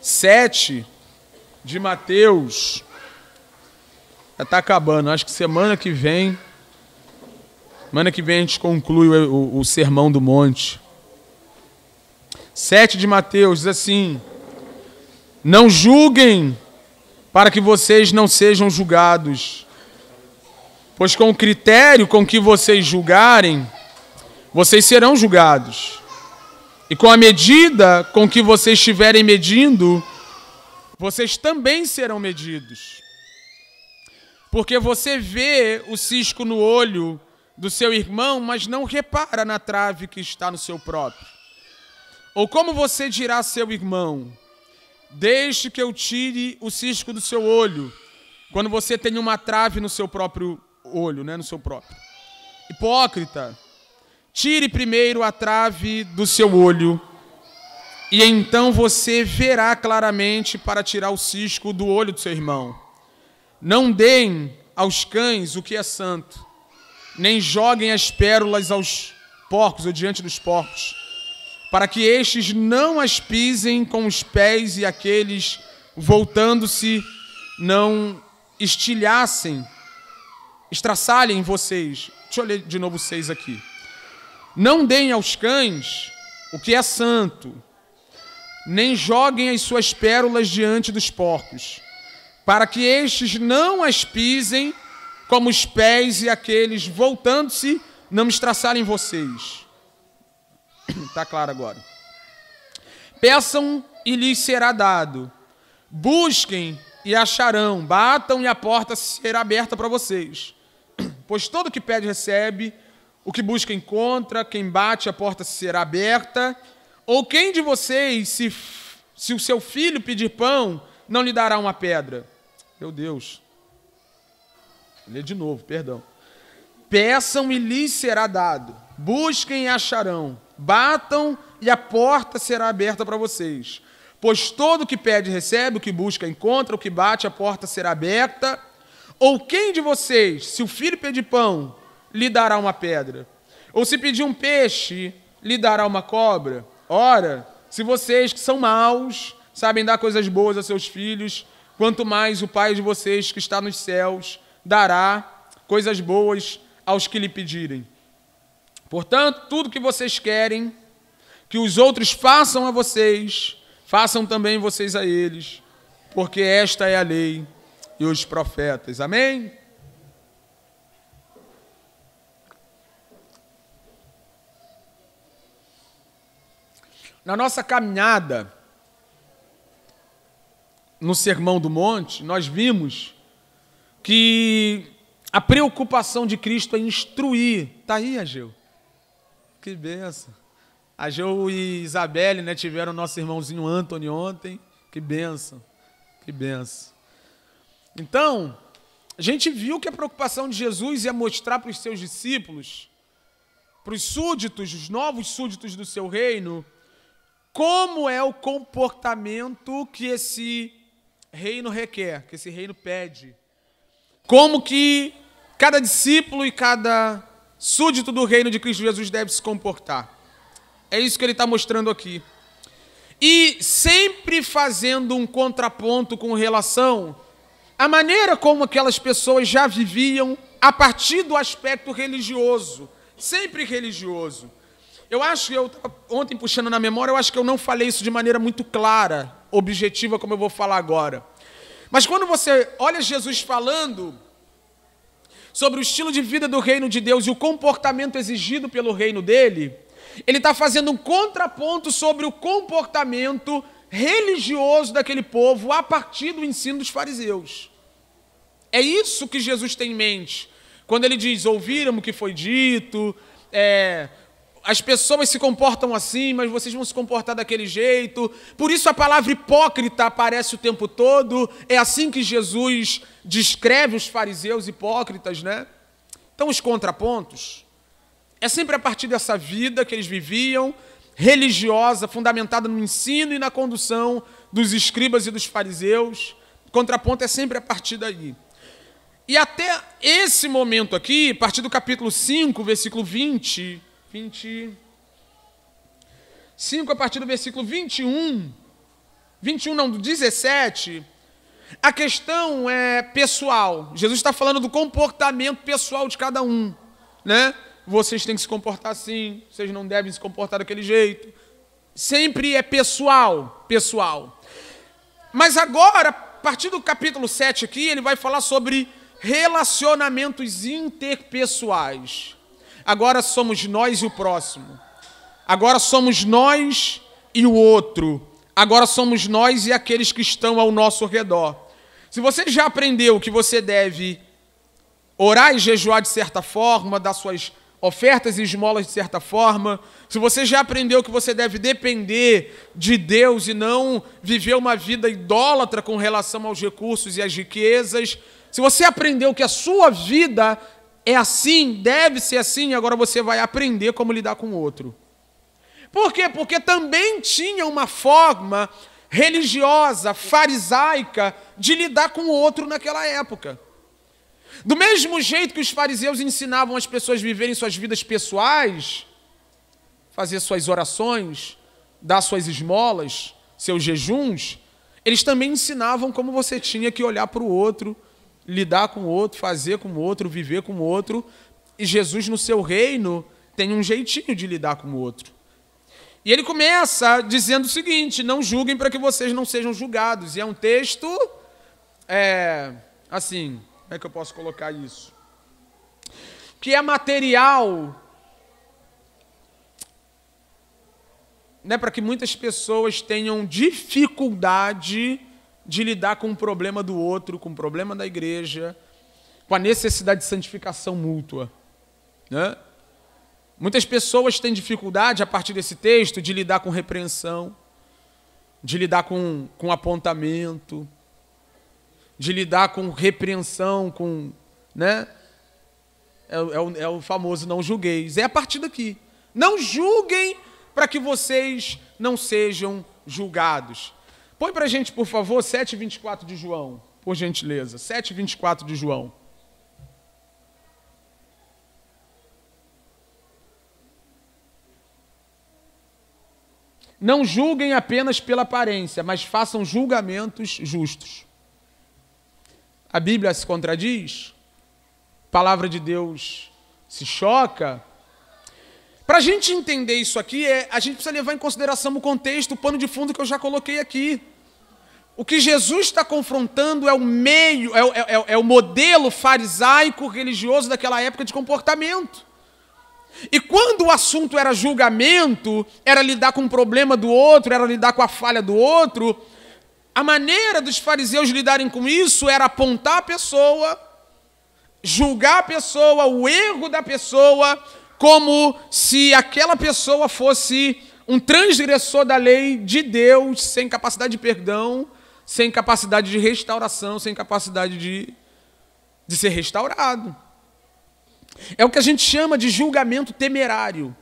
7 de Mateus. Já está acabando, acho que semana que vem a gente conclui o Sermão do Monte. 7 de Mateus diz assim: não julguem para que vocês não sejam julgados, pois com o critério com que vocês julgarem, vocês serão julgados. E com a medida com que vocês estiverem medindo, vocês também serão medidos. Porque você vê o cisco no olho do seu irmão, mas não repara na trave que está no seu próprio. Ou como você dirá a seu irmão: deixe que eu tire o cisco do seu olho, quando você tem uma trave no seu próprio olho, no seu próprio. Hipócrita, tire primeiro a trave do seu olho, e então você verá claramente para tirar o cisco do olho do seu irmão. Não deem aos cães o que é santo, nem joguem as pérolas aos porcos ou diante dos porcos, para que estes não as pisem com os pés e aqueles, voltando-se, não estraçalhem vocês. Deixa eu ler de novo 6 aqui. Não deem aos cães o que é santo, nem joguem as suas pérolas diante dos porcos, para que estes não as pisem como os pés e aqueles, voltando-se, não estraçalhem vocês. Está claro agora. Peçam e lhes será dado. Busquem e acharão. Batam e a porta será aberta para vocês. Pois todo que pede recebe, o que busca encontra, quem bate a porta será aberta. Ou quem de vocês, se o seu filho pedir pão, não lhe dará uma pedra? Meu Deus. Vou ler de novo, perdão. Peçam e lhes será dado. Busquem e acharão. Batam e a porta será aberta para vocês. Pois todo que pede recebe, o que busca encontra, o que bate a porta será aberta. Ou quem de vocês, se o filho pedir pão, lhe dará uma pedra? Ou se pedir um peixe, lhe dará uma cobra? Ora, se vocês que são maus sabem dar coisas boas a seus filhos, quanto mais o Pai de vocês que está nos céus dará coisas boas aos que lhe pedirem. Portanto, tudo que vocês querem que os outros façam a vocês, façam também vocês a eles, porque esta é a lei e os profetas. Amém? Na nossa caminhada no Sermão do Monte, nós vimos que a preocupação de Cristo é instruir. Está aí, Ageu. Que benção. Ageu e Isabelle, tiveram nosso irmãozinho Anthony ontem. Que benção. Que benção. Então, a gente viu que a preocupação de Jesus ia mostrar para os seus discípulos, para os súditos, os novos súditos do seu reino, como é o comportamento que esse reino requer, que esse reino pede. Como que cada discípulo e cada súdito do reino de Cristo Jesus deve se comportar. É isso que ele está mostrando aqui. E sempre fazendo um contraponto com relação à maneira como aquelas pessoas já viviam a partir do aspecto religioso. Sempre religioso. Eu acho que ontem puxando na memória, eu acho que eu não falei isso de maneira muito clara, objetiva, como eu vou falar agora. Mas quando você olha Jesus falando sobre o estilo de vida do reino de Deus e o comportamento exigido pelo reino dele, ele está fazendo um contraponto sobre o comportamento religioso daquele povo a partir do ensino dos fariseus. É isso que Jesus tem em mente. Quando ele diz, ouviram o que foi dito, as pessoas se comportam assim, mas vocês vão se comportar daquele jeito. Por isso a palavra hipócrita aparece o tempo todo. É assim que Jesus descreve os fariseus hipócritas, Então os contrapontos é sempre a partir dessa vida que eles viviam, religiosa, fundamentada no ensino e na condução dos escribas e dos fariseus. O contraponto é sempre a partir daí. E até esse momento aqui, a partir do capítulo 5, versículo 25, a partir do versículo 21, 21 não, do 17, a questão é pessoal. Jesus está falando do comportamento pessoal de cada um, né? Vocês têm que se comportar assim, vocês não devem se comportar daquele jeito. Sempre é pessoal, pessoal. Mas agora, a partir do capítulo 7 aqui, ele vai falar sobre relacionamentos interpessoais. Agora somos nós e o próximo. Agora somos nós e o outro. Agora somos nós e aqueles que estão ao nosso redor. Se você já aprendeu que você deve orar e jejuar de certa forma, dar suas ofertas e esmolas de certa forma, se você já aprendeu que você deve depender de Deus e não viver uma vida idólatra com relação aos recursos e às riquezas, se você aprendeu que a sua vida é assim, deve ser assim, agora você vai aprender como lidar com o outro. Por quê? Porque também tinha uma forma religiosa, farisaica, de lidar com o outro naquela época. Do mesmo jeito que os fariseus ensinavam as pessoas a viverem suas vidas pessoais, fazer suas orações, dar suas esmolas, seus jejuns, eles também ensinavam como você tinha que olhar para o outro, lidar com o outro, fazer com o outro, viver com o outro. E Jesus, no seu reino, tem um jeitinho de lidar com o outro. E ele começa dizendo o seguinte: não julguem para que vocês não sejam julgados. E é um texto, assim, como é que eu posso colocar isso? Que é material, né, para que muitas pessoas tenham dificuldade de lidar com o problema do outro, com o problema da igreja, com a necessidade de santificação mútua, né? Muitas pessoas têm dificuldade, a partir desse texto, de lidar com repreensão, de lidar com apontamento, de lidar com repreensão, né? É o famoso não julgueis. É a partir daqui. Não julguem para que vocês não sejam julgados. Põe para a gente, por favor, 7:24 de João, por gentileza. 7:24 de João. Não julguem apenas pela aparência, mas façam julgamentos justos. A Bíblia se contradiz? A palavra de Deus se choca? Para a gente entender isso aqui, a gente precisa levar em consideração o contexto, o pano de fundo que eu já coloquei aqui. O que Jesus está confrontando é o meio, é o modelo farisaico religioso daquela época de comportamento. E quando o assunto era julgamento, era lidar com o problema do outro, era lidar com a falha do outro, a maneira dos fariseus lidarem com isso era apontar a pessoa, julgar a pessoa, o erro da pessoa, como se aquela pessoa fosse um transgressor da lei de Deus, sem capacidade de perdão, sem capacidade de restauração, sem capacidade de ser restaurado. É o que a gente chama de julgamento temerário.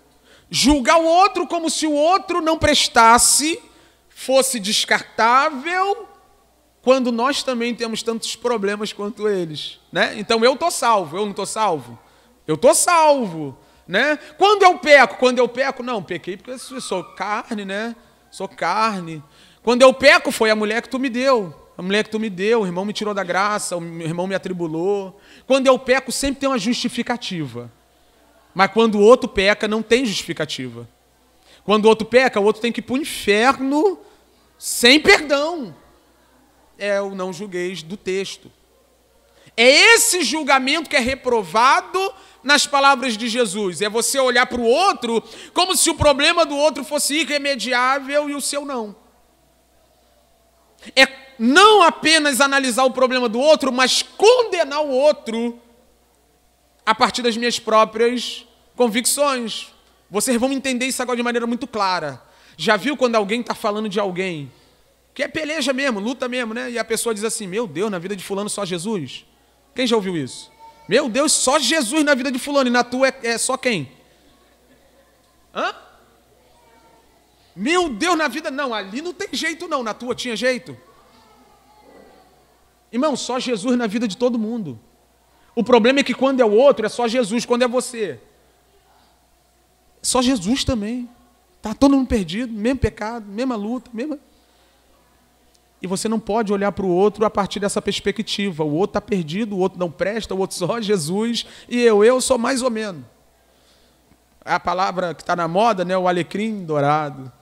Julgar o outro como se o outro não prestasse, fosse descartável, quando nós também temos tantos problemas quanto eles, né? Então eu estou salvo, eu não estou salvo? Eu estou salvo, né? Quando eu peco, não, pequei porque eu sou carne, né? Sou carne. Quando eu peco, foi a mulher que tu me deu. A mulher que tu me deu, o irmão me tirou da graça, o irmão me atribulou. Quando eu peco, sempre tem uma justificativa. Mas quando o outro peca, não tem justificativa. Quando o outro peca, o outro tem que ir para o inferno sem perdão. É o não julgueis do texto. É esse julgamento que é reprovado nas palavras de Jesus. É você olhar para o outro como se o problema do outro fosse irremediável e o seu não. É não apenas analisar o problema do outro, mas condenar o outro a partir das minhas próprias convicções. Vocês vão entender isso agora de maneira muito clara. Já viu quando alguém está falando de alguém que é peleja mesmo, luta mesmo, né? E a pessoa diz assim: meu Deus, na vida de fulano só Jesus? Quem já ouviu isso? Meu Deus, só Jesus na vida de fulano, e na tua é só quem? Hã? Meu Deus, na vida... Não, ali não tem jeito não, na tua tinha jeito? Irmão, só Jesus na vida de todo mundo. O problema é que quando é o outro, é só Jesus. Quando é você, só Jesus também. Está todo mundo perdido, mesmo pecado, mesma luta, mesma... E você não pode olhar para o outro a partir dessa perspectiva. O outro está perdido, o outro não presta, o outro só Jesus, e eu sou mais ou menos. É a palavra que está na moda, né? O alecrim dourado.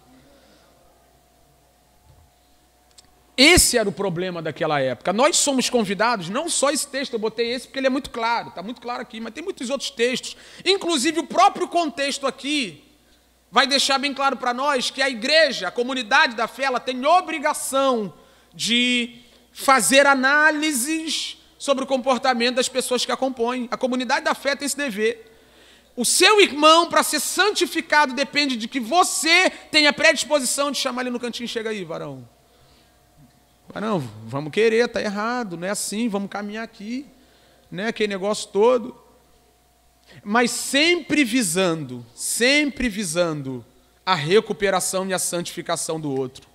Esse era o problema daquela época. Nós somos convidados, não só esse texto, eu botei esse porque ele é muito claro, está muito claro aqui, mas tem muitos outros textos. Inclusive o próprio contexto aqui vai deixar bem claro para nós que a igreja, a comunidade da fé, ela tem obrigação de fazer análises sobre o comportamento das pessoas que a compõem. A comunidade da fé tem esse dever. O seu irmão, para ser santificado, depende de que você tenha predisposição de chamar ele no cantinho. Chega aí, varão. Varão, vamos querer, está errado, não é assim, vamos caminhar aqui. Né? Aquele negócio todo. Mas sempre visando a recuperação e a santificação do outro.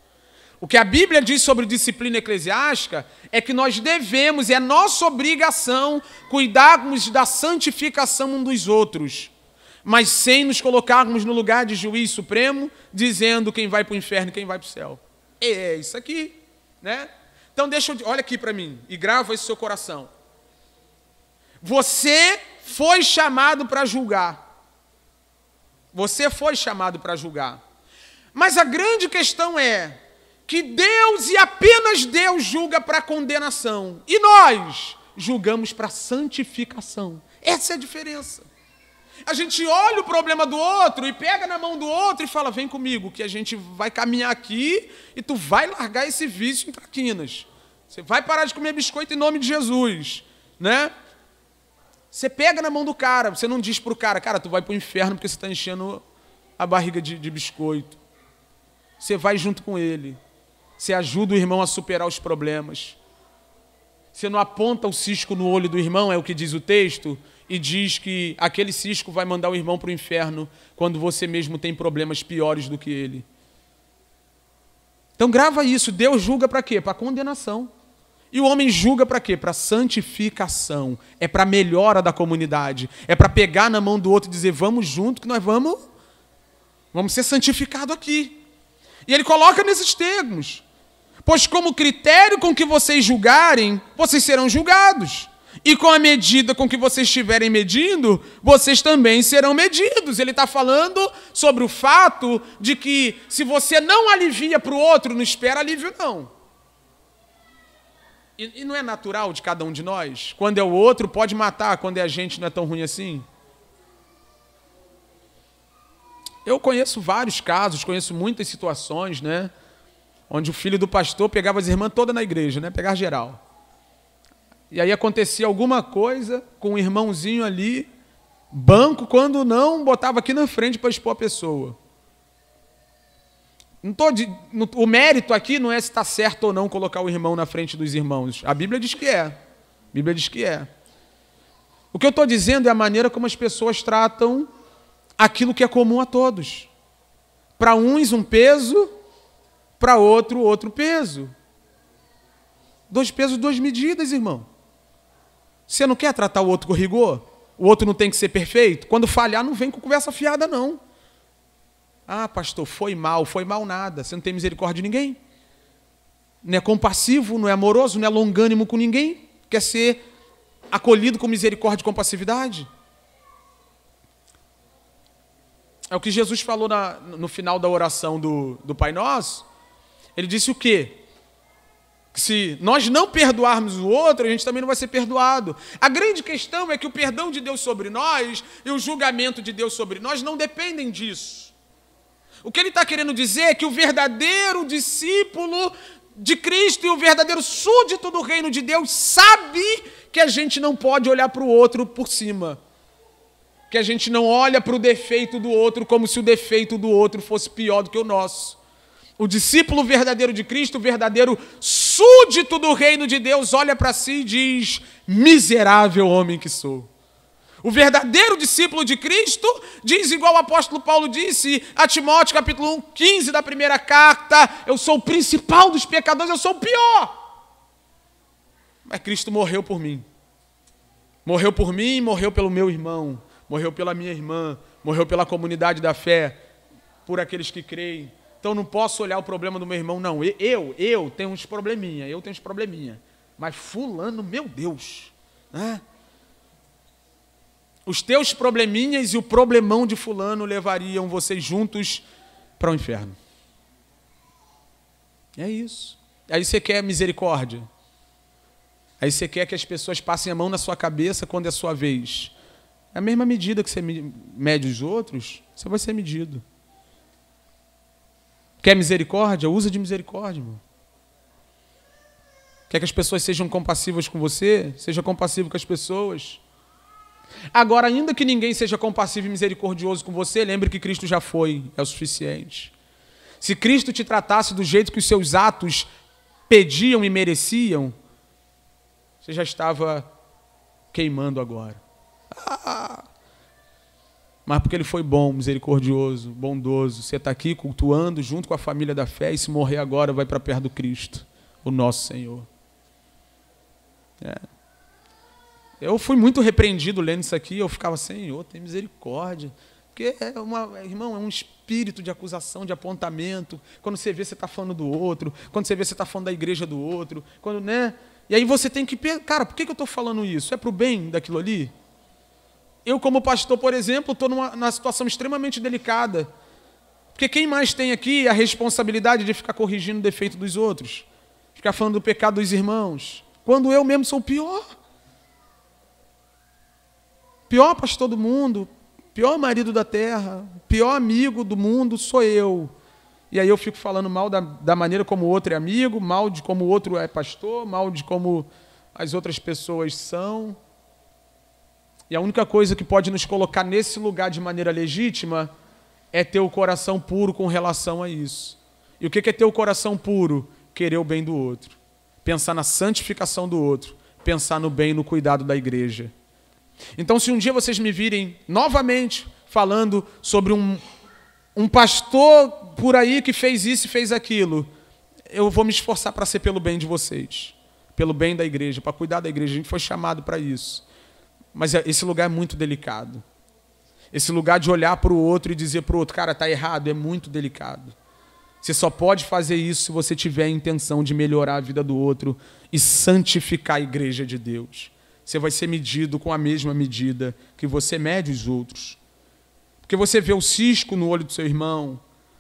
O que a Bíblia diz sobre disciplina eclesiástica é que nós devemos, é nossa obrigação, cuidarmos da santificação um dos outros, mas sem nos colocarmos no lugar de juiz supremo, dizendo quem vai para o inferno e quem vai para o céu. É isso aqui, né? Então olha aqui para mim e grava esse seu coração. Você foi chamado para julgar. Você foi chamado para julgar. Mas a grande questão é que Deus e apenas Deus julga para condenação. E nós julgamos para santificação. Essa é a diferença. A gente olha o problema do outro e pega na mão do outro e fala, vem comigo, que a gente vai caminhar aqui e tu vai largar esse vício em traquinas. Você vai parar de comer biscoito em nome de Jesus. Né? Você pega na mão do cara, você não diz para o cara, tu vai para o inferno porque você está enchendo a barriga de biscoito. Você vai junto com ele. Você ajuda o irmão a superar os problemas. Você não aponta o cisco no olho do irmão, é o que diz o texto, e diz que aquele cisco vai mandar o irmão para o inferno quando você mesmo tem problemas piores do que ele. Então grava isso, Deus julga para quê? Para condenação. E o homem julga para quê? Para santificação. É para melhora da comunidade. É para pegar na mão do outro e dizer, vamos junto que nós vamos ser santificados aqui. E ele coloca nesses termos. Pois como critério com que vocês julgarem, vocês serão julgados. E com a medida com que vocês estiverem medindo, vocês também serão medidos. Ele está falando sobre o fato de que se você não alivia para o outro, não espera alívio não. E não é natural de cada um de nós? Quando é o outro, pode matar. Quando é a gente, não é tão ruim assim? Eu conheço vários casos, conheço muitas situações, né? Onde o filho do pastor pegava as irmãs todas na igreja, né? Pegava geral. E aí acontecia alguma coisa com um irmãozinho ali, banco, quando não, botava aqui na frente para expor a pessoa. O mérito aqui não é se está certo ou não colocar o irmão na frente dos irmãos. A Bíblia diz que é. A Bíblia diz que é. O que eu estou dizendo é a maneira como as pessoas tratam aquilo que é comum a todos. Para uns um peso, para outro peso. 2 pesos, 2 medidas, irmão. Você não quer tratar o outro com rigor? O outro não tem que ser perfeito? Quando falhar, não vem com conversa fiada, não. Ah, pastor, foi mal nada. Você não tem misericórdia de ninguém. Não é compassivo, não é amoroso, não é longânimo com ninguém. Quer ser acolhido com misericórdia e compassividade. É o que Jesus falou no final da oração do Pai Nosso. Ele disse o quê? Que se nós não perdoarmos o outro, a gente também não vai ser perdoado. A grande questão é que o perdão de Deus sobre nós e o julgamento de Deus sobre nós não dependem disso. O que ele está querendo dizer é que o verdadeiro discípulo de Cristo e o verdadeiro súdito do reino de Deus sabe que a gente não pode olhar para o outro por cima. Que a gente não olha para o defeito do outro como se o defeito do outro fosse pior do que o nosso. O discípulo verdadeiro de Cristo, o verdadeiro súdito do reino de Deus, olha para si e diz, miserável homem que sou. O verdadeiro discípulo de Cristo diz, igual o apóstolo Paulo disse a Timóteo, capítulo 1, 15 da primeira carta, eu sou o principal dos pecadores, eu sou o pior. Mas Cristo morreu por mim. Morreu por mim, morreu pelo meu irmão, morreu pela minha irmã, morreu pela comunidade da fé, por aqueles que creem, então não posso olhar o problema do meu irmão, não. Eu tenho uns probleminha, mas fulano, meu Deus, né? Os teus probleminhas e o problemão de fulano levariam vocês juntos para o inferno. É isso. Aí você quer misericórdia. Aí você quer que as pessoas passem a mão na sua cabeça quando é a sua vez. É a mesma medida que você mede os outros, você vai ser medido. Quer misericórdia? Usa de misericórdia, irmão. Quer que as pessoas sejam compassivas com você? Seja compassivo com as pessoas. Agora, ainda que ninguém seja compassivo e misericordioso com você, lembre que Cristo já foi, é o suficiente. Se Cristo te tratasse do jeito que os seus atos pediam e mereciam, você já estava queimando agora. Mas porque Ele foi bom, misericordioso, bondoso, você está aqui cultuando junto com a família da fé, e se morrer agora vai para perto do Cristo, o nosso Senhor. Eu fui muito repreendido lendo isso aqui, eu ficava, Senhor, tem misericórdia. Porque, irmão, é um espírito de acusação, de apontamento. Quando você vê, você está falando do outro. Quando você vê, você está falando da igreja do outro. Quando, né? E aí você tem que pensar, cara, por que eu estou falando isso? É para o bem daquilo ali? Eu, como pastor, por exemplo, estou numa situação extremamente delicada. Porque quem mais tem aqui a responsabilidade de ficar corrigindo o defeito dos outros? Ficar falando do pecado dos irmãos? Quando eu mesmo sou o pior. Pior pastor do mundo, pior marido da terra, pior amigo do mundo sou eu. E aí eu fico falando mal da maneira como o outro é amigo, mal de como o outro é pastor, mal de como as outras pessoas são. E a única coisa que pode nos colocar nesse lugar de maneira legítima é ter o coração puro com relação a isso. E o que é ter o coração puro? Querer o bem do outro. Pensar na santificação do outro. Pensar no bem e no cuidado da igreja. Então, se um dia vocês me virem novamente falando sobre um pastor por aí que fez isso e fez aquilo, eu vou me esforçar para ser pelo bem de vocês, pelo bem da igreja, para cuidar da igreja. A gente foi chamado para isso. Mas esse lugar é muito delicado. Esse lugar de olhar para o outro e dizer para o outro, cara, está errado, é muito delicado. Você só pode fazer isso se você tiver a intenção de melhorar a vida do outro e santificar a igreja de Deus. Você vai ser medido com a mesma medida que você mede os outros. Porque você vê o cisco no olho do seu irmão,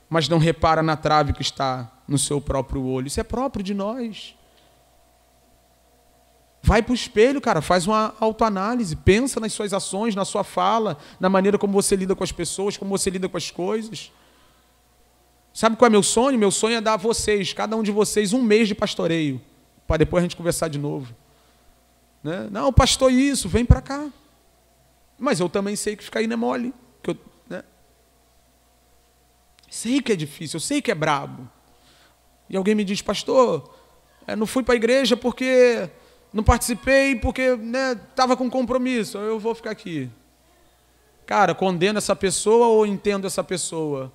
mas não repara na trave que está no seu próprio olho. Isso é próprio de nós. Vai para o espelho, cara, faz uma autoanálise, pensa nas suas ações, na sua fala, na maneira como você lida com as pessoas, como você lida com as coisas. Sabe qual é meu sonho? Meu sonho é dar a vocês, cada um de vocês, 1 mês de pastoreio, para depois a gente conversar de novo. Né? Não, pastor, isso, vem para cá. Mas eu também sei que ficar aí não é mole. Né? Sei que é difícil, eu sei que é brabo. E alguém me diz, pastor, não fui para a igreja porque não participei, porque estava com compromisso, eu vou ficar aqui. Cara, condeno essa pessoa ou entendo essa pessoa?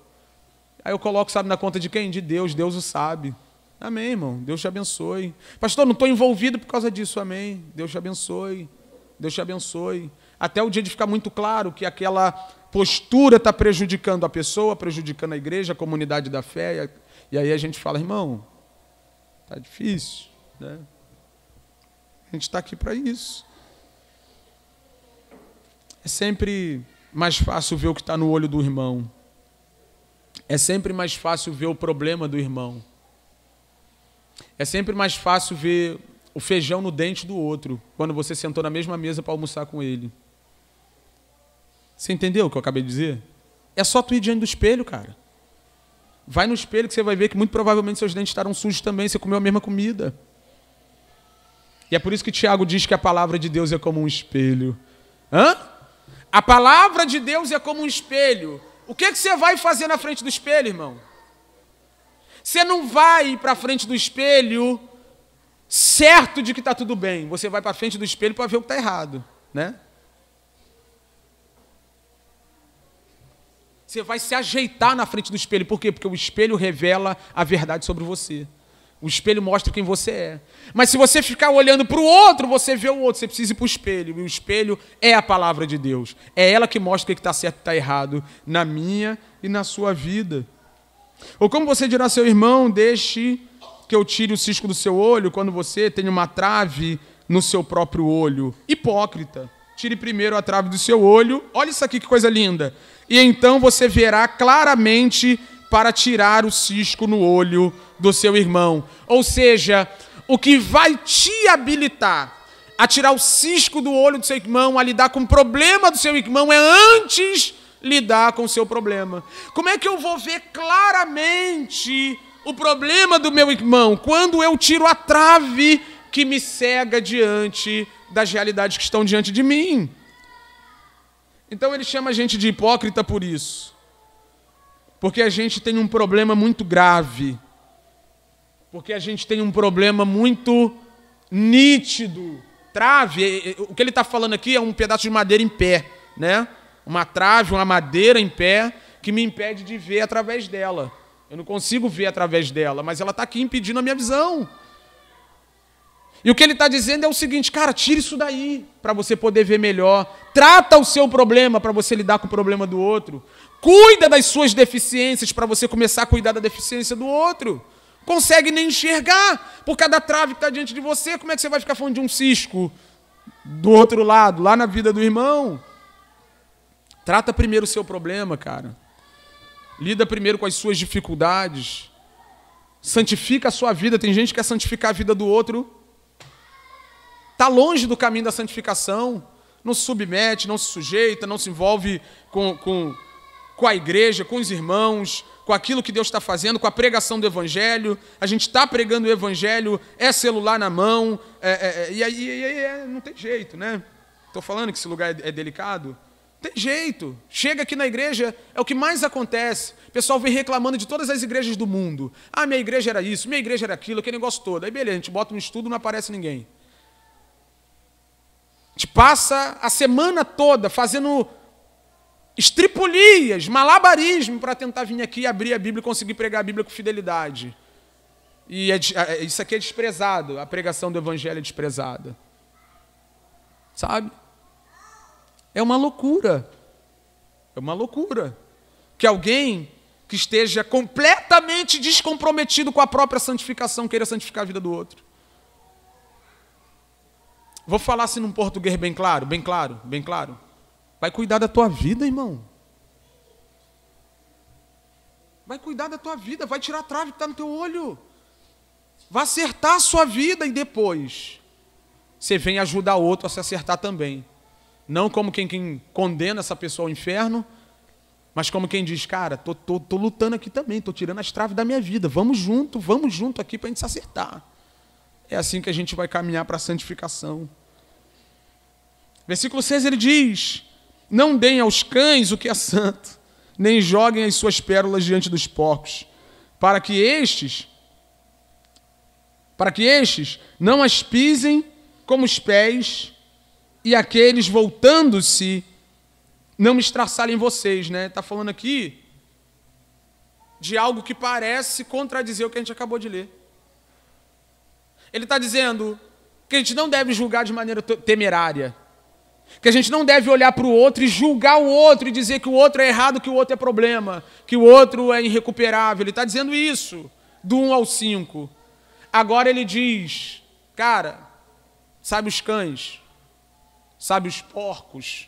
Aí eu coloco, sabe, na conta de quem? De Deus, Deus o sabe. Amém, irmão. Deus te abençoe. Pastor, não estou envolvido por causa disso. Amém. Deus te abençoe. Deus te abençoe. Até o dia de ficar muito claro que aquela postura está prejudicando a pessoa, prejudicando a igreja, a comunidade da fé. E aí a gente fala, irmão, está difícil, né? A gente está aqui para isso. É sempre mais fácil ver o que está no olho do irmão. É sempre mais fácil ver o problema do irmão. É sempre mais fácil ver o feijão no dente do outro, quando você sentou na mesma mesa para almoçar com ele. Você entendeu o que eu acabei de dizer? É só tu ir diante do espelho, cara. Vai no espelho que você vai ver que muito provavelmente seus dentes estarão sujos também, você comeu a mesma comida. E é por isso que Tiago diz que a palavra de Deus é como um espelho. Hã? A palavra de Deus é como um espelho. O que você vai fazer na frente do espelho, irmão? Você não vai para a frente do espelho certo de que está tudo bem. Você vai para a frente do espelho para ver o que está errado, né? Você vai se ajeitar na frente do espelho. Por quê? Porque o espelho revela a verdade sobre você. O espelho mostra quem você é. Mas se você ficar olhando para o outro, você vê o outro. Você precisa ir para o espelho. E o espelho é a palavra de Deus. É ela que mostra o que está certo e o que está errado na minha e na sua vida. Ou como você dirá a seu irmão, deixe que eu tire o cisco do seu olho, quando você tem uma trave no seu próprio olho? Hipócrita. Tire primeiro a trave do seu olho. Olha isso aqui, que coisa linda. E então você verá claramente para tirar o cisco no olho do seu irmão. Ou seja, o que vai te habilitar a tirar o cisco do olho do seu irmão, a lidar com o problema do seu irmão, é antes lidar com o seu problema. Como é que eu vou ver claramente o problema do meu irmão? Quando eu tiro a trave que me cega diante das realidades que estão diante de mim. Então ele chama a gente de hipócrita por isso. Porque a gente tem um problema muito grave. Porque a gente tem um problema muito nítido. Trave, o que ele está falando aqui é um pedaço de madeira em pé, né? Uma trave, uma madeira em pé que me impede de ver através dela. Eu não consigo ver através dela, mas ela está aqui impedindo a minha visão. E o que ele está dizendo é o seguinte, cara, tira isso daí para você poder ver melhor. Trata o seu problema para você lidar com o problema do outro. Cuida das suas deficiências para você começar a cuidar da deficiência do outro. Consegue nem enxergar por cada trave que está diante de você. Como é que você vai ficar falando de um cisco do outro lado, lá na vida do irmão? Trata primeiro o seu problema, cara. Lida primeiro com as suas dificuldades. Santifica a sua vida. Tem gente que quer santificar a vida do outro. Está longe do caminho da santificação. Não se submete, não se sujeita, não se envolve com a igreja, com os irmãos, com aquilo que Deus está fazendo, com a pregação do Evangelho. A gente está pregando o Evangelho, é celular na mão, e aí não tem jeito, né? Estou falando que esse lugar é delicado. Tem jeito. Chega aqui na igreja, é o que mais acontece. O pessoal vem reclamando de todas as igrejas do mundo. Ah, minha igreja era isso, minha igreja era aquilo, aquele negócio todo. Aí beleza, a gente bota um estudo e não aparece ninguém. A gente passa a semana toda fazendo estripulias, malabarismo para tentar vir aqui, abrir a Bíblia e conseguir pregar a Bíblia com fidelidade. E isso aqui é desprezado, a pregação do Evangelho é desprezada. Sabe? É uma loucura. É uma loucura. Que alguém que esteja completamente descomprometido com a própria santificação queira santificar a vida do outro. Vou falar assim num português bem claro, bem claro, bem claro. Vai cuidar da tua vida, irmão. Vai cuidar da tua vida, vai tirar a trave que está no teu olho. Vai acertar a sua vida e depois você vem ajudar outro a se acertar também. Não como quem condena essa pessoa ao inferno, mas como quem diz, cara, tô lutando aqui também, tô tirando as traves da minha vida. Vamos junto aqui para a gente se acertar. É assim que a gente vai caminhar para a santificação. Versículo 6 ele diz, não deem aos cães o que é santo, nem joguem as suas pérolas diante dos porcos, para que estes não as pisem como os pés, e aqueles, voltando-se, não me estraçalhem vocês, né? Está falando aqui de algo que parece contradizer o que a gente acabou de ler. Ele está dizendo que a gente não deve julgar de maneira temerária, que a gente não deve olhar para o outro e julgar o outro e dizer que o outro é errado, que o outro é problema, que o outro é irrecuperável. Ele está dizendo isso, do 1 ao 5. Agora ele diz, cara, sabe os cães, sabe os porcos,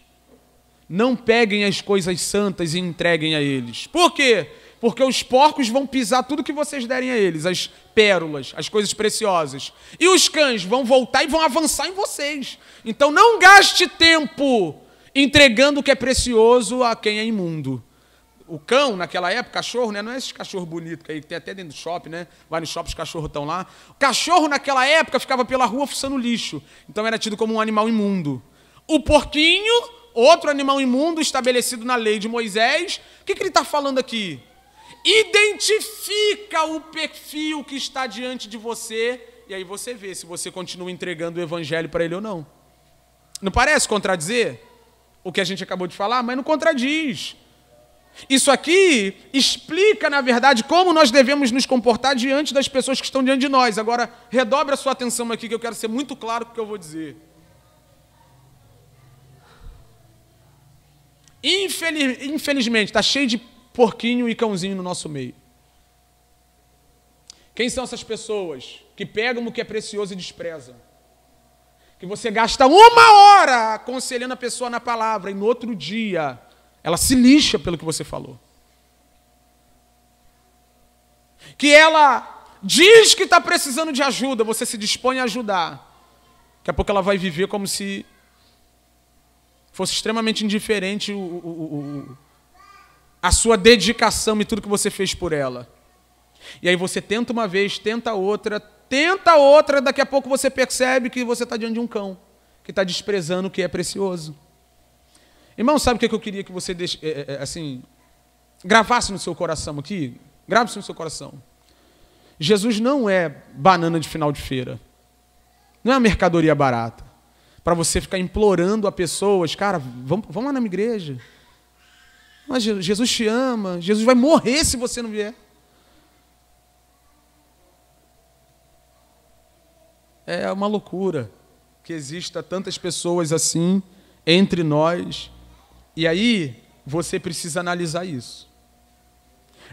não peguem as coisas santas e entreguem a eles. Por quê? Porque os porcos vão pisar tudo que vocês derem a eles, as pérolas, as coisas preciosas. E os cães vão voltar e vão avançar em vocês. Então não gaste tempo entregando o que é precioso a quem é imundo. O cão, naquela época, cachorro, né? Não é esse cachorro bonito que tem até dentro do shopping, né? Vai no shopping, os cachorros estão lá. O cachorro, naquela época, ficava pela rua fuçando lixo. Então era tido como um animal imundo. O porquinho, outro animal imundo estabelecido na lei de Moisés. O que ele está falando aqui? Identifica o perfil que está diante de você e aí você vê se você continua entregando o evangelho para ele ou não. Não parece contradizer o que a gente acabou de falar? Mas não contradiz. Isso aqui explica, na verdade, como nós devemos nos comportar diante das pessoas que estão diante de nós. Agora, redobre a sua atenção aqui que eu quero ser muito claro com o que eu vou dizer. Infelizmente, está cheio de porquinho e cãozinho no nosso meio. Quem são essas pessoas que pegam o que é precioso e desprezam? Que você gasta 1 hora aconselhando a pessoa na palavra e no outro dia ela se lixa pelo que você falou. Que ela diz que está precisando de ajuda, você se dispõe a ajudar. Daqui a pouco ela vai viver como se fosse extremamente indiferente a sua dedicação e tudo que você fez por ela. E aí você tenta uma vez, tenta outra, daqui a pouco você percebe que você está diante de um cão, que está desprezando o que é precioso. Irmão, sabe o que eu queria que você gravasse no seu coração aqui? Grave isso no seu coração. Jesus não é banana de final de feira. Não é uma mercadoria barata. Para você ficar implorando a pessoas, cara, vamos lá na minha igreja. Mas Jesus te ama, Jesus vai morrer se você não vier. É uma loucura que exista tantas pessoas assim entre nós. E aí você precisa analisar isso.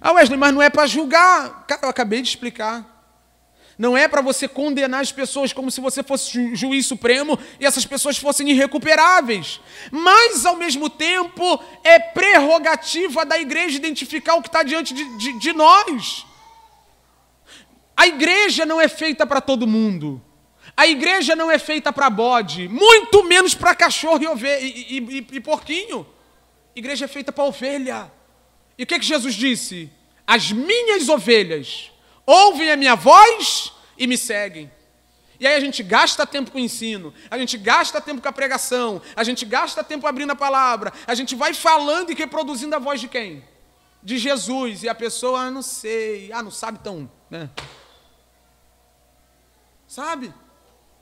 Ah, Wesley, mas não é para julgar. Cara, eu acabei de explicar. Não é para você condenar as pessoas como se você fosse juiz supremo e essas pessoas fossem irrecuperáveis. Mas, ao mesmo tempo, é prerrogativa da igreja identificar o que está diante de nós. A igreja não é feita para todo mundo. A igreja não é feita para bode, muito menos para cachorro e porquinho. A igreja é feita para ovelha. E o que Jesus disse? As minhas ovelhas ouvem a minha voz e me seguem. E aí a gente gasta tempo com o ensino, a gente gasta tempo com a pregação, a gente gasta tempo abrindo a palavra, a gente vai falando e reproduzindo a voz de quem? De Jesus. E a pessoa, não sei, não sabe tão, né? Sabe?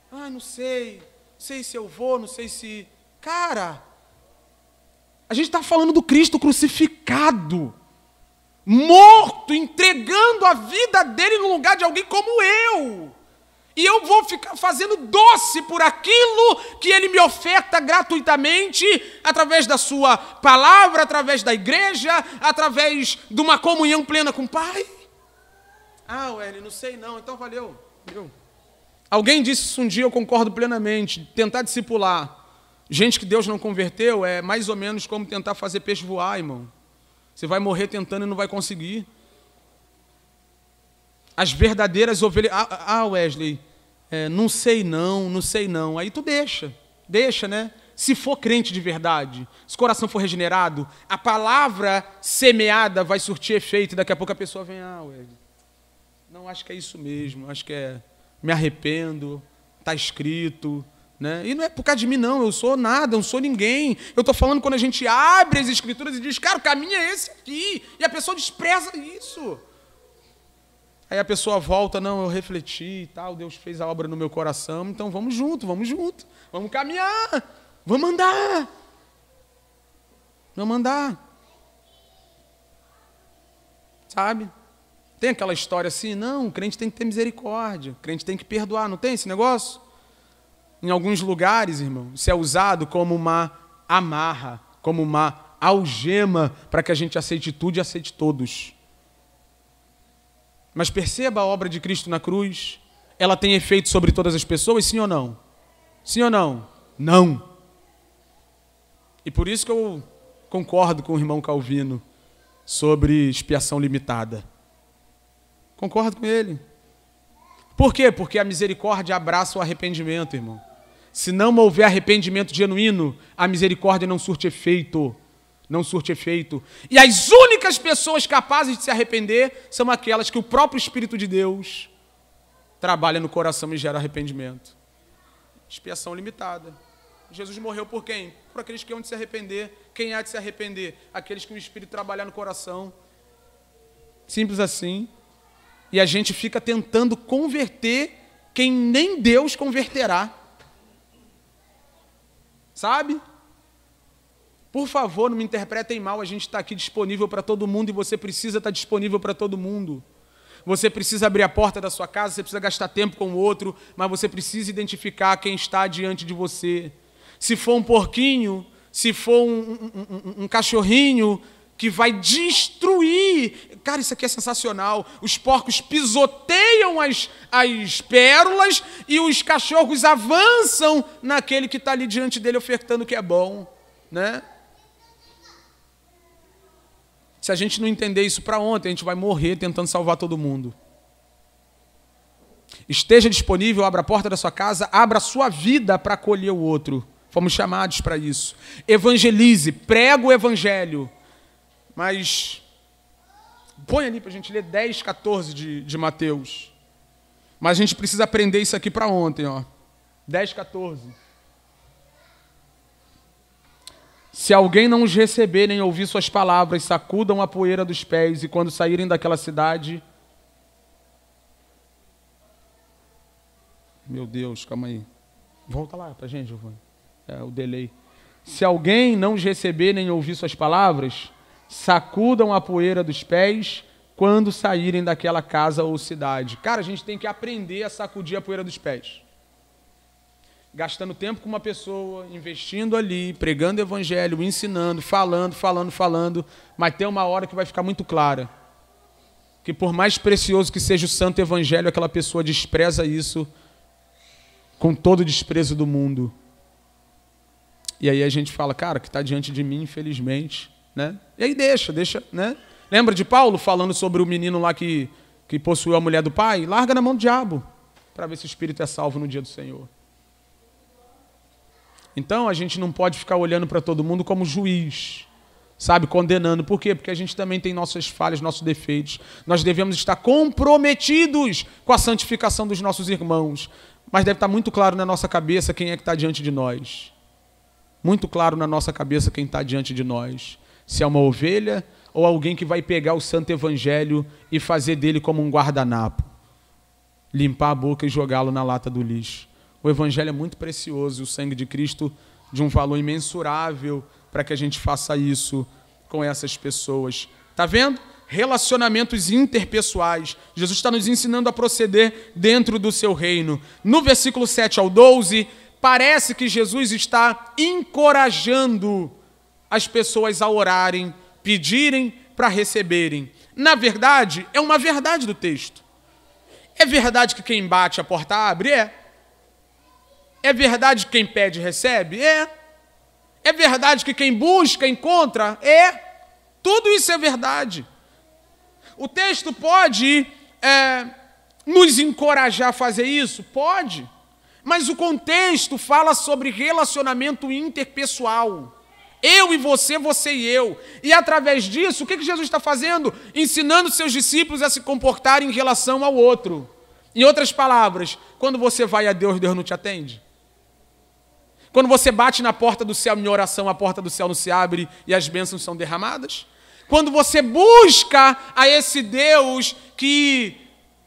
Não sei se eu vou, não sei se... Cara, a gente está falando do Cristo crucificado, morto, entregando a vida dele no lugar de alguém como eu. E eu vou ficar fazendo doce por aquilo que ele me oferta gratuitamente, através da sua palavra, através da igreja, através de uma comunhão plena com o Pai. Wesley, não sei não, então valeu. Alguém disse isso um dia, eu concordo plenamente. Tentar discipular gente que Deus não converteu é mais ou menos como tentar fazer peixe voar, irmão. Você vai morrer tentando e não vai conseguir. As verdadeiras ovelhas... Wesley, não sei não. Aí tu deixa, né? Se for crente de verdade, se o coração for regenerado, a palavra semeada vai surtir efeito e daqui a pouco a pessoa vem, Wesley, não, acho que é isso mesmo, acho que é... Me arrependo, está escrito, né? E não é por causa de mim, não, eu sou nada, eu não sou ninguém. Eu estou falando quando a gente abre as escrituras e diz, cara, o caminho é esse aqui, e a pessoa despreza isso. Aí a pessoa volta, não, eu refleti e tal, Deus fez a obra no meu coração, então vamos junto, vamos caminhar, vamos andar. Sabe? Tem aquela história assim, não, o crente tem que ter misericórdia, o crente tem que perdoar, não tem esse negócio? Em alguns lugares, irmão, isso é usado como uma amarra, como uma algema para que a gente aceite tudo e aceite todos. Mas perceba a obra de Cristo na cruz, ela tem efeito sobre todas as pessoas, sim ou não? Sim ou não? Não. E por isso que eu concordo com o irmão Calvino sobre expiação limitada. Concordo com ele. Por quê? Porque a misericórdia abraça o arrependimento, irmão. Se não houver arrependimento genuíno, a misericórdia não surte efeito. Não surte efeito. E as únicas pessoas capazes de se arrepender são aquelas que o próprio Espírito de Deus trabalha no coração e gera arrependimento. Expiação limitada. Jesus morreu por quem? Por aqueles que hão de se arrepender. Quem há de se arrepender? Aqueles que o Espírito trabalhar no coração. Simples assim. E a gente fica tentando converter quem nem Deus converterá. Sabe? Por favor, não me interpretem mal, a gente está aqui disponível para todo mundo e você precisa estar disponível para todo mundo. Você precisa abrir a porta da sua casa, você precisa gastar tempo com o outro, mas você precisa identificar quem está diante de você. Se for um porquinho, se for um cachorrinho, que vai destruir. Cara, isso aqui é sensacional. Os porcos pisoteiam as pérolas e os cachorros avançam naquele que está ali diante dele ofertando o que é bom, né? Se a gente não entender isso para ontem, a gente vai morrer tentando salvar todo mundo. Esteja disponível, abra a porta da sua casa, abra a sua vida para acolher o outro. Fomos chamados para isso. Evangelize, prega o evangelho. Mas, põe ali para a gente ler 10, 14 de Mateus. Mas a gente precisa aprender isso aqui para ontem, ó. 10, 14. Se alguém não os receber nem ouvir suas palavras, sacudam a poeira dos pés e quando saírem daquela cidade... Meu Deus, calma aí. Volta lá para a gente, Giovanni. É o delay. Se alguém não os receber nem ouvir suas palavras, sacudam a poeira dos pés quando saírem daquela casa ou cidade. Cara, a gente tem que aprender a sacudir a poeira dos pés. Gastando tempo com uma pessoa, investindo ali, pregando o evangelho, ensinando, falando, mas tem uma hora que vai ficar muito clara que por mais precioso que seja o santo evangelho, aquela pessoa despreza isso com todo o desprezo do mundo. E aí a gente fala, cara, que está diante de mim, infelizmente, né? E aí deixa, né? Lembra de Paulo falando sobre o menino lá que possuiu a mulher do pai? Larga na mão do diabo, para ver se o espírito é salvo no dia do Senhor. Então a gente não pode ficar olhando para todo mundo como juiz, sabe, condenando. Por quê? Porque a gente também tem nossas falhas, nossos defeitos. Nós devemos estar comprometidos com a santificação dos nossos irmãos. Mas deve estar muito claro na nossa cabeça quem é que está diante de nós. Muito claro na nossa cabeça quem está diante de nós. Se é uma ovelha ou alguém que vai pegar o santo evangelho e fazer dele como um guardanapo. Limpar a boca e jogá-lo na lata do lixo. O evangelho é muito precioso e o sangue de Cristo de um valor imensurável para que a gente faça isso com essas pessoas. Está vendo? Relacionamentos interpessoais. Jesus está nos ensinando a proceder dentro do seu reino. No versículo 7 ao 12, parece que Jesus está encorajando as pessoas a orarem, pedirem para receberem. Na verdade, é uma verdade do texto. É verdade que quem bate a porta abre? É. É verdade que quem pede recebe? É. É verdade que quem busca encontra? É. Tudo isso é verdade. O texto pode nos encorajar a fazer isso? Pode. Mas o contexto fala sobre relacionamento interpessoal. Eu e você, você e eu. E através disso, o que Jesus está fazendo? Ensinando seus discípulos a se comportarem em relação ao outro. Em outras palavras, quando você vai a Deus, Deus não te atende? Quando você bate na porta do céu em oração, a porta do céu não se abre e as bênçãos são derramadas? Quando você busca a esse Deus que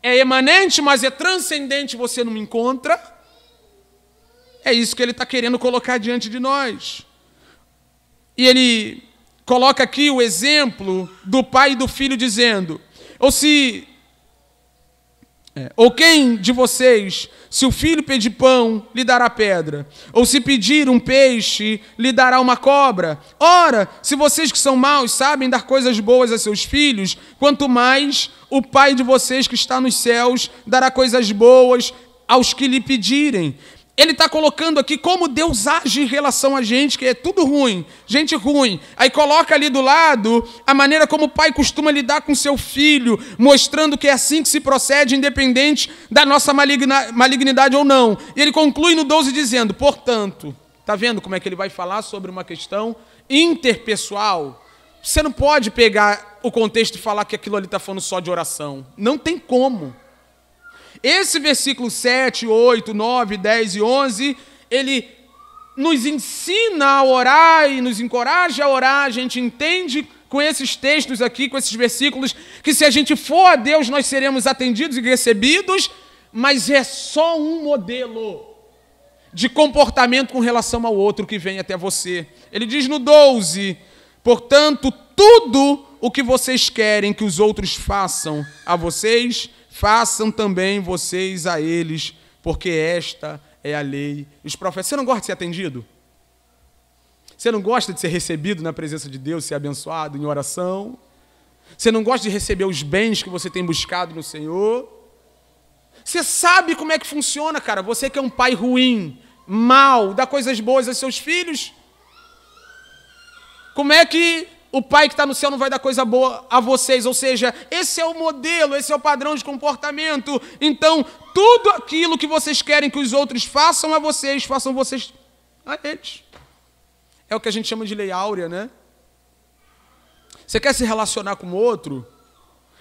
é emanente, mas é transcendente, você não encontra? É isso que ele está querendo colocar diante de nós. E ele coloca aqui o exemplo do pai e do filho dizendo, ou quem de vocês, se o filho pedir pão, lhe dará pedra? Ou se pedir um peixe, lhe dará uma cobra? Ora, se vocês que são maus sabem dar coisas boas a seus filhos, quanto mais o Pai de vocês que está nos céus dará coisas boas aos que lhe pedirem. Ele está colocando aqui como Deus age em relação a gente, que é tudo ruim, gente ruim. Aí coloca ali do lado a maneira como o pai costuma lidar com seu filho, mostrando que é assim que se procede, independente da nossa malignidade ou não. E ele conclui no 12 dizendo, portanto, está vendo como é que ele vai falar sobre uma questão interpessoal? Você não pode pegar o contexto e falar que aquilo ali está falando só de oração. Não tem como. Esse versículo 7, 8, 9, 10 e 11, ele nos ensina a orar e nos encoraja a orar. A gente entende com esses textos aqui, com esses versículos, que se a gente for a Deus, nós seremos atendidos e recebidos, mas é só um modelo de comportamento com relação ao outro que vem até você. Ele diz no 12, portanto, tudo o que vocês querem que os outros façam a vocês, façam também vocês a eles, porque esta é a lei. Os profetas, você não gosta de ser atendido? Você não gosta de ser recebido na presença de Deus, ser abençoado em oração? Você não gosta de receber os bens que você tem buscado no Senhor? Você sabe como é que funciona, cara. Você que é um pai ruim, mau, dá coisas boas aos seus filhos. Como é que o pai que está no céu não vai dar coisa boa a vocês? Ou seja, esse é o modelo, esse é o padrão de comportamento. Então, tudo aquilo que vocês querem que os outros façam a vocês, façam vocês a eles. É o que a gente chama de lei áurea, né? Você quer se relacionar com o outro?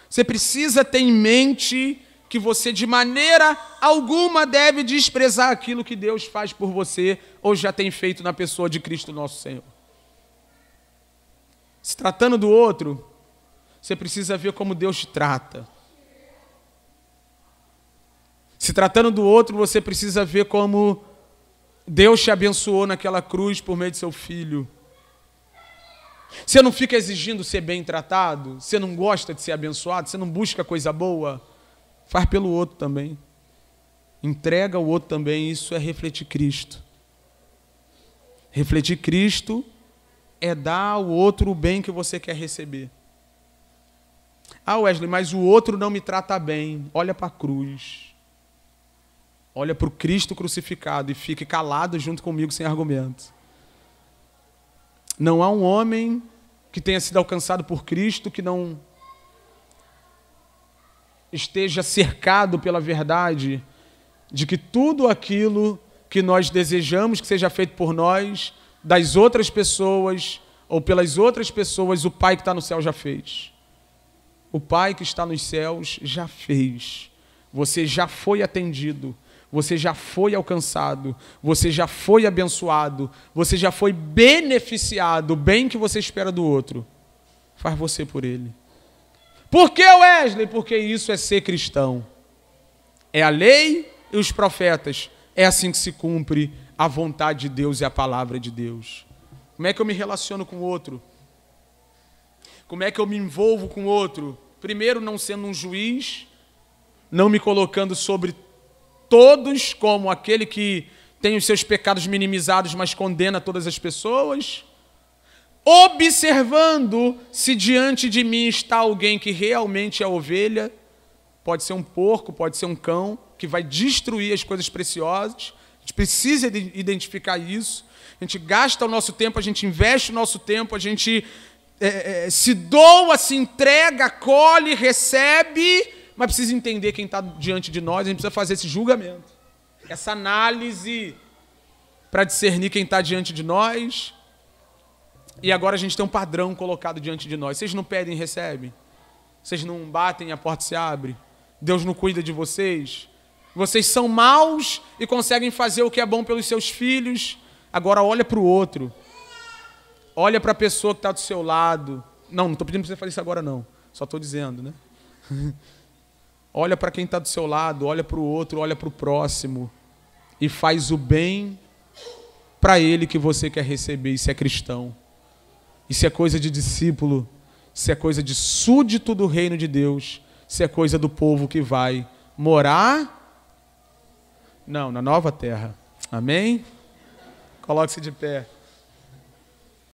Você precisa ter em mente que você, de maneira alguma, deve desprezar aquilo que Deus faz por você ou já tem feito na pessoa de Cristo nosso Senhor. Se tratando do outro, você precisa ver como Deus te trata. Se tratando do outro, você precisa ver como Deus te abençoou naquela cruz por meio de seu Filho. Você não fica exigindo ser bem tratado? Você não gosta de ser abençoado? Você não busca coisa boa? Faz pelo outro também. Entrega ao outro também. Isso é refletir Cristo. Refletir Cristo é dar ao outro o bem que você quer receber. Ah, Wesley, mas o outro não me trata bem. Olha para a cruz. Olha para o Cristo crucificado e fique calado junto comigo sem argumento. Não há um homem que tenha sido alcançado por Cristo que não esteja cercado pela verdade de que tudo aquilo que nós desejamos que seja feito por nós, das outras pessoas ou pelas outras pessoas, o Pai que está no céu já fez. O Pai que está nos céus já fez. Você já foi atendido. Você já foi alcançado, você já foi abençoado, você já foi beneficiado. O bem que você espera do outro, faz você por ele. Por que, Wesley? Porque isso é ser cristão. É a lei e os profetas. É assim que se cumpre a vontade de Deus e a palavra de Deus. Como é que eu me relaciono com o outro? Como é que eu me envolvo com o outro? Primeiro, não sendo um juiz, não me colocando sobre todos como aquele que tem os seus pecados minimizados, mas condena todas as pessoas. Observando se diante de mim está alguém que realmente é ovelha, pode ser um porco, pode ser um cão, que vai destruir as coisas preciosas. A gente precisa identificar isso. A gente gasta o nosso tempo, a gente investe o nosso tempo, a gente se doa, se entrega, acolhe, recebe, mas precisa entender quem está diante de nós, a gente precisa fazer esse julgamento, essa análise para discernir quem está diante de nós. E agora a gente tem um padrão colocado diante de nós. Vocês não pedem e recebem? Vocês não batem e a porta se abre? Deus não cuida de vocês? Vocês são maus e conseguem fazer o que é bom pelos seus filhos. Agora olha para o outro. Olha para a pessoa que está do seu lado. Não estou pedindo para você fazer isso agora não. Só estou dizendo, né? Olha para quem está do seu lado, olha para o outro, olha para o próximo e faz o bem para ele que você quer receber. Isso é cristão. Isso é coisa de discípulo. Isso é coisa de súdito do reino de Deus. Isso é coisa do povo que vai morar, não, na nova terra. Amém? Coloque-se de pé.